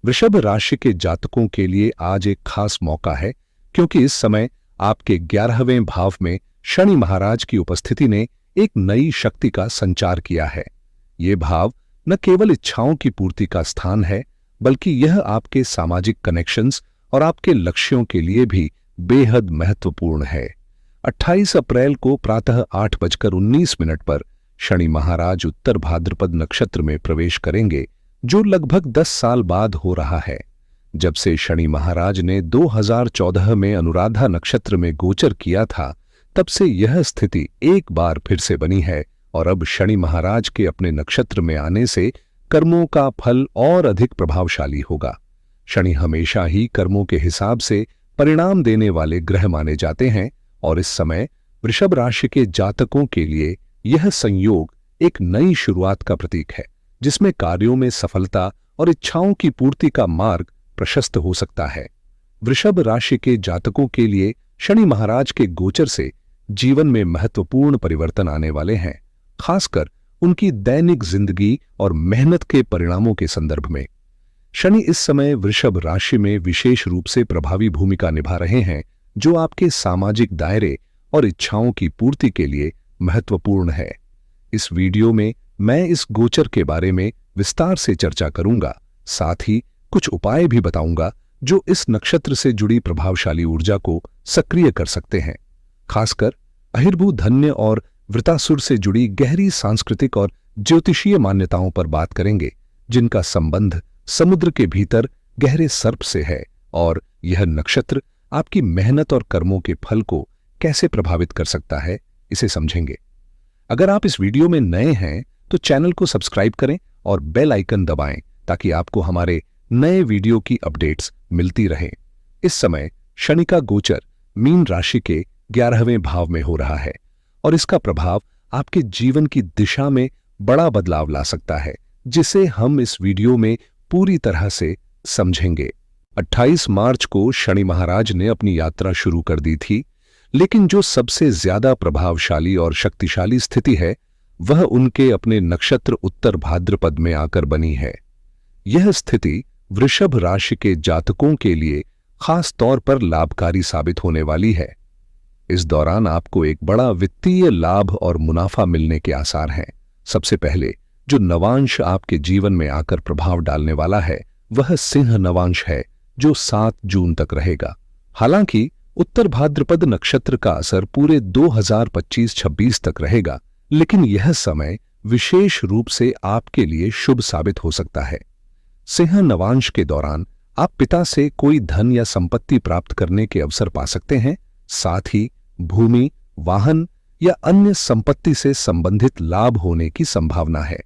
वृषभ राशि के जातकों के लिए आज एक खास मौका है, क्योंकि इस समय आपके 11वें भाव में शनि महाराज की उपस्थिति ने एक नई शक्ति का संचार किया है। ये भाव न केवल इच्छाओं की पूर्ति का स्थान है, बल्कि यह आपके सामाजिक कनेक्शंस और आपके लक्ष्यों के लिए भी बेहद महत्वपूर्ण है। 28 अप्रैल को प्रातः 8:19 पर शनि महाराज उत्तर भाद्रपद नक्षत्र में प्रवेश करेंगे, जो लगभग 10 साल बाद हो रहा है। जब से शनि महाराज ने 2014 में अनुराधा नक्षत्र में गोचर किया था, तब से यह स्थिति एक बार फिर से बनी है और अब शनि महाराज के अपने नक्षत्र में आने से कर्मों का फल और अधिक प्रभावशाली होगा। शनि हमेशा ही कर्मों के हिसाब से परिणाम देने वाले ग्रह माने जाते हैं और इस समय वृषभ राशि के जातकों के लिए यह संयोग एक नई शुरुआत का प्रतीक है, जिसमें कार्यों में सफलता और इच्छाओं की पूर्ति का मार्ग प्रशस्त हो सकता है। वृषभ राशि के जातकों के लिए शनि महाराज के गोचर से जीवन में महत्वपूर्ण परिवर्तन आने वाले हैं, खासकर उनकी दैनिक जिंदगी और मेहनत के परिणामों के संदर्भ में। शनि इस समय वृषभ राशि में विशेष रूप से प्रभावी भूमिका निभा रहे हैं, जो आपके सामाजिक दायरे और इच्छाओं की पूर्ति के लिए महत्वपूर्ण है। इस वीडियो में मैं इस गोचर के बारे में विस्तार से चर्चा करूंगा, साथ ही कुछ उपाय भी बताऊंगा जो इस नक्षत्र से जुड़ी प्रभावशाली ऊर्जा को सक्रिय कर सकते हैं। खासकर अहिर्भू धन्य और वृतासुर से जुड़ी गहरी सांस्कृतिक और ज्योतिषीय मान्यताओं पर बात करेंगे, जिनका संबंध समुद्र के भीतर गहरे सर्प से है और यह नक्षत्र आपकी मेहनत और कर्मों के फल को कैसे प्रभावित कर सकता है, इसे समझेंगे। अगर आप इस वीडियो में नए हैं तो चैनल को सब्सक्राइब करें और बेल आइकन दबाएं, ताकि आपको हमारे नए वीडियो की अपडेट्स मिलती रहें। इस समय शनि का गोचर मीन राशि के 11वें भाव में हो रहा है और इसका प्रभाव आपके जीवन की दिशा में बड़ा बदलाव ला सकता है, जिसे हम इस वीडियो में पूरी तरह से समझेंगे। 28 मार्च को शनि महाराज ने अपनी यात्रा शुरू कर दी थी, लेकिन जो सबसे ज्यादा प्रभावशाली और शक्तिशाली स्थिति है, वह उनके अपने नक्षत्र उत्तर भाद्रपद में आकर बनी है। यह स्थिति वृषभ राशि के जातकों के लिए खास तौर पर लाभकारी साबित होने वाली है। इस दौरान आपको एक बड़ा वित्तीय लाभ और मुनाफा मिलने के आसार हैं। सबसे पहले जो नवांश आपके जीवन में आकर प्रभाव डालने वाला है, वह सिंह नवांश है, जो 7 जून तक रहेगा। हालांकि उत्तर भाद्रपद नक्षत्र का असर पूरे 2025-26 तक रहेगा, लेकिन यह समय विशेष रूप से आपके लिए शुभ साबित हो सकता है। सिंह नवांश के दौरान आप पिता से कोई धन या संपत्ति प्राप्त करने के अवसर पा सकते हैं। साथ ही भूमि, वाहन या अन्य संपत्ति से संबंधित लाभ होने की संभावना है।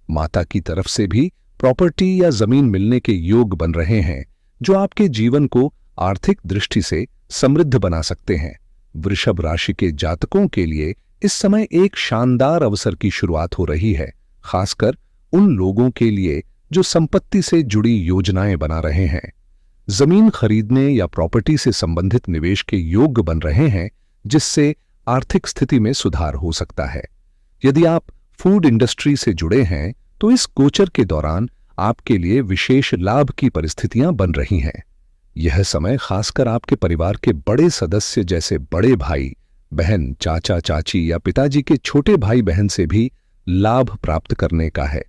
माता की तरफ से भी प्रॉपर्टी या जमीन मिलने के योग बन रहे हैं, जो आपके जीवन को आर्थिक दृष्टि से समृद्ध बना सकते हैं। वृषभ राशि के जातकों के लिए इस समय एक शानदार अवसर की शुरुआत हो रही है, खासकर उन लोगों के लिए जो संपत्ति से जुड़ी योजनाएं बना रहे हैं। जमीन खरीदने या प्रॉपर्टी से संबंधित निवेश के योग बन रहे हैं, जिससे आर्थिक स्थिति में सुधार हो सकता है। यदि आप फूड इंडस्ट्री से जुड़े हैं, तो इस गोचर के दौरान आपके लिए विशेष लाभ की परिस्थितियां बन रही हैं। यह समय खासकर आपके परिवार के बड़े सदस्य जैसे बड़े भाई बहन, चाचा चाची या पिताजी के छोटे भाई बहन से भी लाभ प्राप्त करने का है।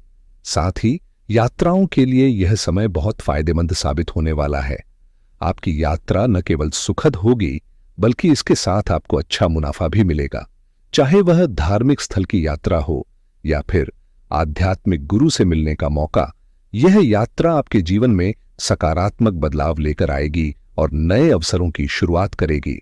साथ ही यात्राओं के लिए यह समय बहुत फायदेमंद साबित होने वाला है। आपकी यात्रा न केवल सुखद होगी, बल्कि इसके साथ आपको अच्छा मुनाफा भी मिलेगा। चाहे वह धार्मिक स्थल की यात्रा हो या फिर आध्यात्मिक गुरु से मिलने का मौका, यह यात्रा आपके जीवन में सकारात्मक बदलाव लेकर आएगी और नए अवसरों की शुरुआत करेगी।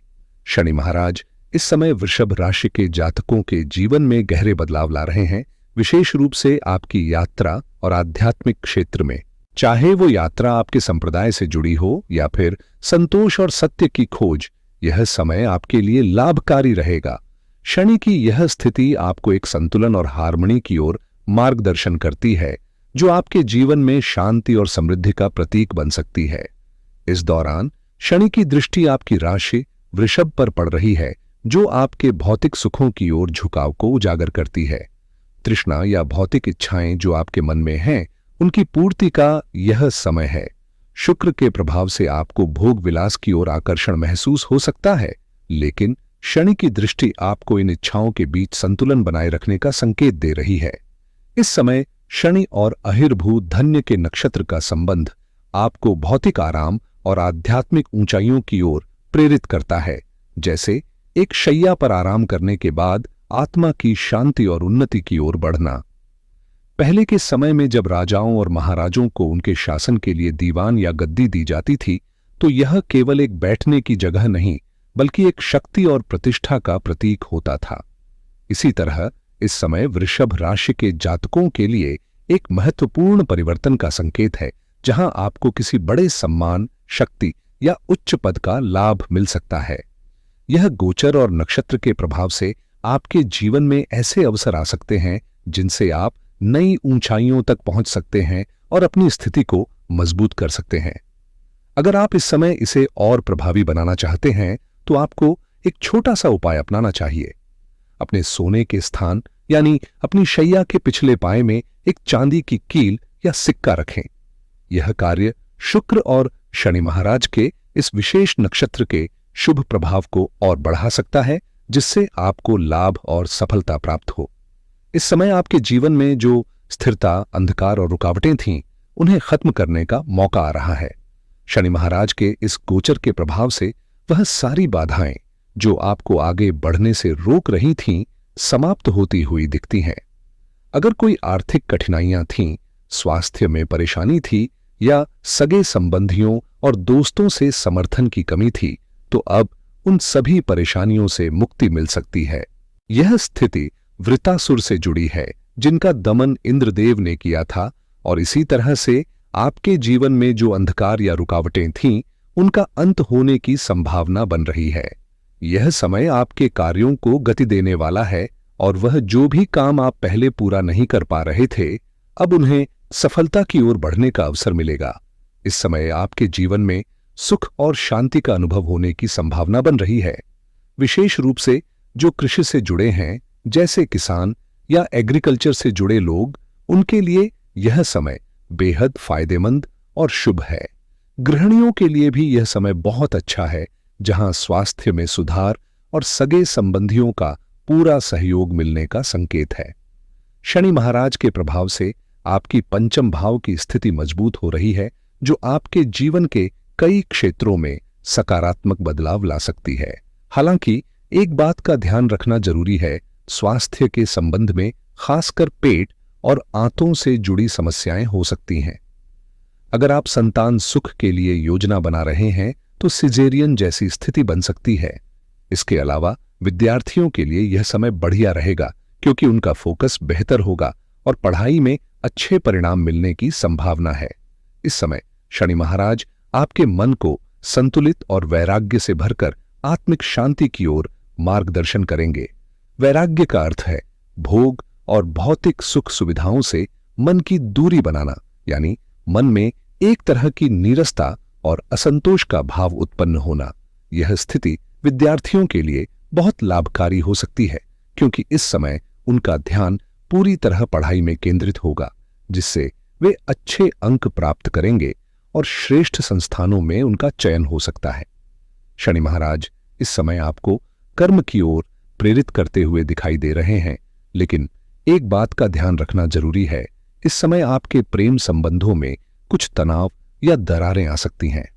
शनि महाराज इस समय वृषभ राशि के जातकों के जीवन में गहरे बदलाव ला रहे हैं, विशेष रूप से आपकी यात्रा और आध्यात्मिक क्षेत्र में। चाहे वो यात्रा आपके संप्रदाय से जुड़ी हो या फिर संतोष और सत्य की खोज, यह समय आपके लिए लाभकारी रहेगा। शनि की यह स्थिति आपको एक संतुलन और हार्मनी की ओर मार्गदर्शन करती है, जो आपके जीवन में शांति और समृद्धि का प्रतीक बन सकती है। इस दौरान शनि की दृष्टि आपकी राशि वृषभ पर पड़ रही है, जो आपके भौतिक सुखों की ओर झुकाव को उजागर करती है। तृष्णा या भौतिक इच्छाएं जो आपके मन में हैं, उनकी पूर्ति का यह समय है। शुक्र के प्रभाव से आपको भोग विलास की ओर आकर्षण महसूस हो सकता है, लेकिन शनि की दृष्टि आपको इन इच्छाओं के बीच संतुलन बनाए रखने का संकेत दे रही है। इस समय शनि और अहिर्भूत धन्य के नक्षत्र का संबंध आपको भौतिक आराम और आध्यात्मिक ऊंचाइयों की ओर प्रेरित करता है, जैसे एक शैया पर आराम करने के बाद आत्मा की शांति और उन्नति की ओर बढ़ना। पहले के समय में जब राजाओं और महाराजों को उनके शासन के लिए दीवान या गद्दी दी जाती थी, तो यह केवल एक बैठने की जगह नहीं, बल्कि एक शक्ति और प्रतिष्ठा का प्रतीक होता था। इसी तरह इस समय वृषभ राशि के जातकों के लिए एक महत्वपूर्ण परिवर्तन का संकेत है, जहां आपको किसी बड़े सम्मान, शक्ति या उच्च पद का लाभ मिल सकता है। यह गोचर और नक्षत्र के प्रभाव से आपके जीवन में ऐसे अवसर आ सकते हैं जिनसे आप नई ऊंचाइयों तक पहुंच सकते हैं और अपनी स्थिति को मजबूत कर सकते हैं। अगर आप इस समय इसे और प्रभावी बनाना चाहते हैं, तो आपको एक छोटा सा उपाय अपनाना चाहिए। अपने सोने के स्थान यानी अपनी शैया के पिछले पाए में एक चांदी की कील या सिक्का रखें। यह कार्य शुक्र और शनि महाराज के इस विशेष नक्षत्र के शुभ प्रभाव को और बढ़ा सकता है, जिससे आपको लाभ और सफलता प्राप्त हो। इस समय आपके जीवन में जो स्थिरता, अंधकार और रुकावटें थीं, उन्हें खत्म करने का मौका आ रहा है। शनि महाराज के इस गोचर के प्रभाव से वह सारी बाधाएं जो आपको आगे बढ़ने से रोक रही थीं, समाप्त होती हुई दिखती हैं। अगर कोई आर्थिक कठिनाइयां थीं, स्वास्थ्य में परेशानी थी या सगे संबंधियों और दोस्तों से समर्थन की कमी थी, तो अब उन सभी परेशानियों से मुक्ति मिल सकती है। यह स्थिति वृत्तासुर से जुड़ी है, जिनका दमन इंद्रदेव ने किया था, और इसी तरह से आपके जीवन में जो अंधकार या रुकावटें थीं, उनका अंत होने की संभावना बन रही है। यह समय आपके कार्यों को गति देने वाला है, और वह जो भी काम आप पहले पूरा नहीं कर पा रहे थे, अब उन्हें सफलता की ओर बढ़ने का अवसर मिलेगा। इस समय आपके जीवन में सुख और शांति का अनुभव होने की संभावना बन रही है। विशेष रूप से जो कृषि से जुड़े हैं, जैसे किसान या एग्रीकल्चर से जुड़े लोग, उनके लिए यह समय बेहद फायदेमंद और शुभ है। गृहिणियों के लिए भी यह समय बहुत अच्छा है, जहां स्वास्थ्य में सुधार और सगे संबंधियों का पूरा सहयोग मिलने का संकेत है। शनि महाराज के प्रभाव से आपकी पंचम भाव की स्थिति मजबूत हो रही है, जो आपके जीवन के कई क्षेत्रों में सकारात्मक बदलाव ला सकती है। हालांकि एक बात का ध्यान रखना जरूरी है, स्वास्थ्य के संबंध में खासकर पेट और आंतों से जुड़ी समस्याएं हो सकती हैं। अगर आप संतान सुख के लिए योजना बना रहे हैं, तो सिजेरियन जैसी स्थिति बन सकती है। इसके अलावा विद्यार्थियों के लिए यह समय बढ़िया रहेगा, क्योंकि उनका फोकस बेहतर होगा और पढ़ाई में अच्छे परिणाम मिलने की संभावना है। इस समय शनि महाराज आपके मन को संतुलित और वैराग्य से भरकर आत्मिक शांति की ओर मार्गदर्शन करेंगे। वैराग्य का अर्थ है भोग और भौतिक सुख सुविधाओं से मन की दूरी बनाना, यानी मन में एक तरह की नीरसता और असंतोष का भाव उत्पन्न होना। यह स्थिति विद्यार्थियों के लिए बहुत लाभकारी हो सकती है, क्योंकि इस समय उनका ध्यान पूरी तरह पढ़ाई में केंद्रित होगा, जिससे वे अच्छे अंक प्राप्त करेंगे और श्रेष्ठ संस्थानों में उनका चयन हो सकता है। शनि महाराज इस समय आपको कर्म की ओर प्रेरित करते हुए दिखाई दे रहे हैं, लेकिन एक बात का ध्यान रखना जरूरी है। इस समय आपके प्रेम संबंधों में कुछ तनाव या दरारें आ सकती हैं।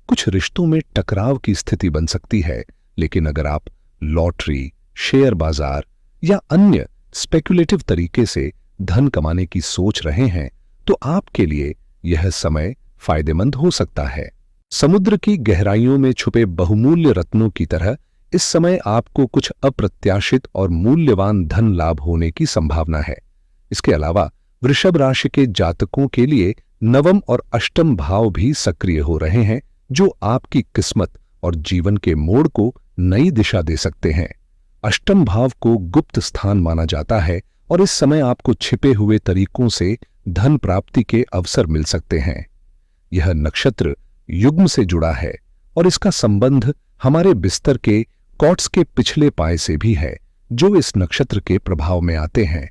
कुछ रिश्तों में टकराव की स्थिति बन सकती है, लेकिन अगर आप लॉटरी, शेयर बाजार या अन्य स्पेक्युलेटिव तरीके से धन कमाने की सोच रहे हैं, तो आपके लिए यह समय फायदेमंद हो सकता है। समुद्र की गहराइयों में छुपे बहुमूल्य रत्नों की तरह इस समय आपको कुछ अप्रत्याशित और मूल्यवान धन लाभ होने की संभावना है। इसके अलावा वृषभ राशि के जातकों के लिए नवम और अष्टम भाव भी सक्रिय हो रहे हैं, जो आपकी किस्मत और जीवन के मोड़ को नई दिशा दे सकते हैं। अष्टम भाव को गुप्त स्थान माना जाता है, और इस समय आपको छिपे हुए तरीकों से धन प्राप्ति के अवसर मिल सकते हैं। यह नक्षत्र युग्म से जुड़ा है, और इसका संबंध हमारे बिस्तर के कॉर्ड्स के पिछले पाए से भी है, जो इस नक्षत्र के प्रभाव में आते हैं।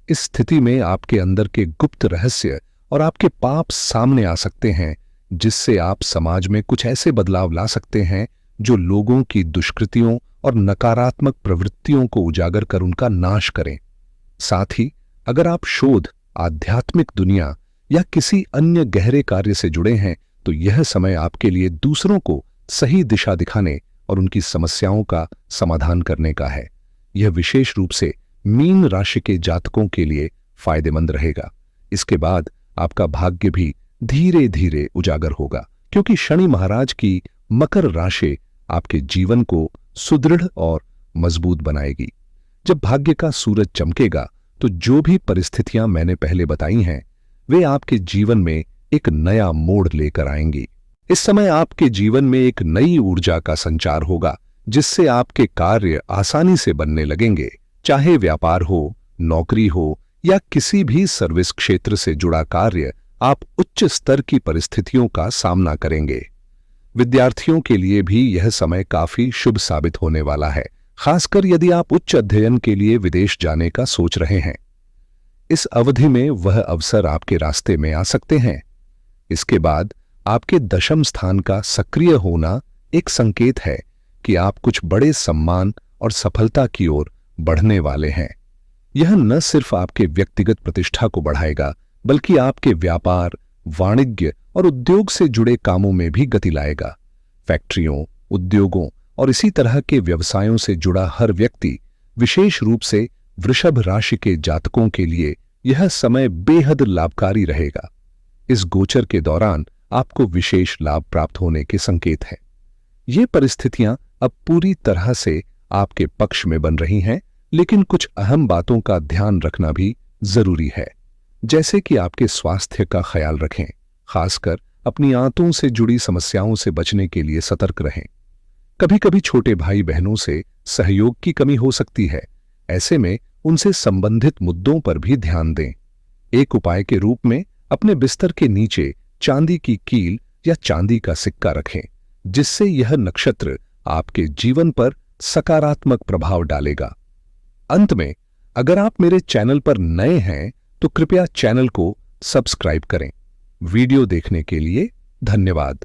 इस स्थिति में आपके अंदर के गुप्त रहस्य और आपके पाप सामने आ सकते हैं, जिससे आप समाज में कुछ ऐसे बदलाव ला सकते हैं जो लोगों की दुष्कृतियों और नकारात्मक प्रवृत्तियों को उजागर कर उनका नाश करें। साथ ही अगर आप शोध, आध्यात्मिक दुनिया या किसी अन्य गहरे कार्य से जुड़े हैं तो यह समय आपके लिए दूसरों को सही दिशा दिखाने और उनकी समस्याओं का समाधान करने का है। यह विशेष रूप से मीन राशि के जातकों के लिए फायदेमंद रहेगा। इसके बाद आपका भाग्य भी धीरे धीरे उजागर होगा, क्योंकि शनि महाराज की मकर राशि आपके जीवन को सुदृढ़ और मजबूत बनाएगी। जब भाग्य का सूरज चमकेगा तो जो भी परिस्थितियां मैंने पहले बताई हैं वे आपके जीवन में एक नया मोड़ लेकर आएंगी। इस समय आपके जीवन में एक नई ऊर्जा का संचार होगा, जिससे आपके कार्य आसानी से बनने लगेंगे। चाहे व्यापार हो, नौकरी हो या किसी भी सर्विस क्षेत्र से जुड़ा कार्य, आप उच्च स्तर की परिस्थितियों का सामना करेंगे। विद्यार्थियों के लिए भी यह समय काफी शुभ साबित होने वाला है, खासकर यदि आप उच्च अध्ययन के लिए विदेश जाने का सोच रहे हैं। इस अवधि में वह अवसर आपके रास्ते में आ सकते हैं। इसके बाद आपके दशम स्थान का सक्रिय होना एक संकेत है कि आप कुछ बड़े सम्मान और सफलता की ओर बढ़ने वाले हैं। यह न सिर्फ आपके व्यक्तिगत प्रतिष्ठा को बढ़ाएगा, बल्कि आपके व्यापार, वाणिज्य और उद्योग से जुड़े कामों में भी गति लाएगा। फैक्ट्रियों, उद्योगों और इसी तरह के व्यवसायों से जुड़ा हर व्यक्ति, विशेष रूप से वृषभ राशि के जातकों के लिए यह समय बेहद लाभकारी रहेगा। इस गोचर के दौरान आपको विशेष लाभ प्राप्त होने के संकेत हैं। ये परिस्थितियां अब पूरी तरह से आपके पक्ष में बन रही हैं, लेकिन कुछ अहम बातों का ध्यान रखना भी जरूरी है, जैसे कि आपके स्वास्थ्य का ख्याल रखें। खासकर अपनी आंतों से जुड़ी समस्याओं से बचने के लिए सतर्क रहें। कभी कभी छोटे भाई बहनों से सहयोग की कमी हो सकती है, ऐसे में उनसे संबंधित मुद्दों पर भी ध्यान दें। एक उपाय के रूप में अपने बिस्तर के नीचे चांदी की कील या चांदी का सिक्का रखें, जिससे यह नक्षत्र आपके जीवन पर सकारात्मक प्रभाव डालेगा। अंत में, अगर आप मेरे चैनल पर नए हैं तो कृपया चैनल को सब्सक्राइब करें। वीडियो देखने के लिए धन्यवाद।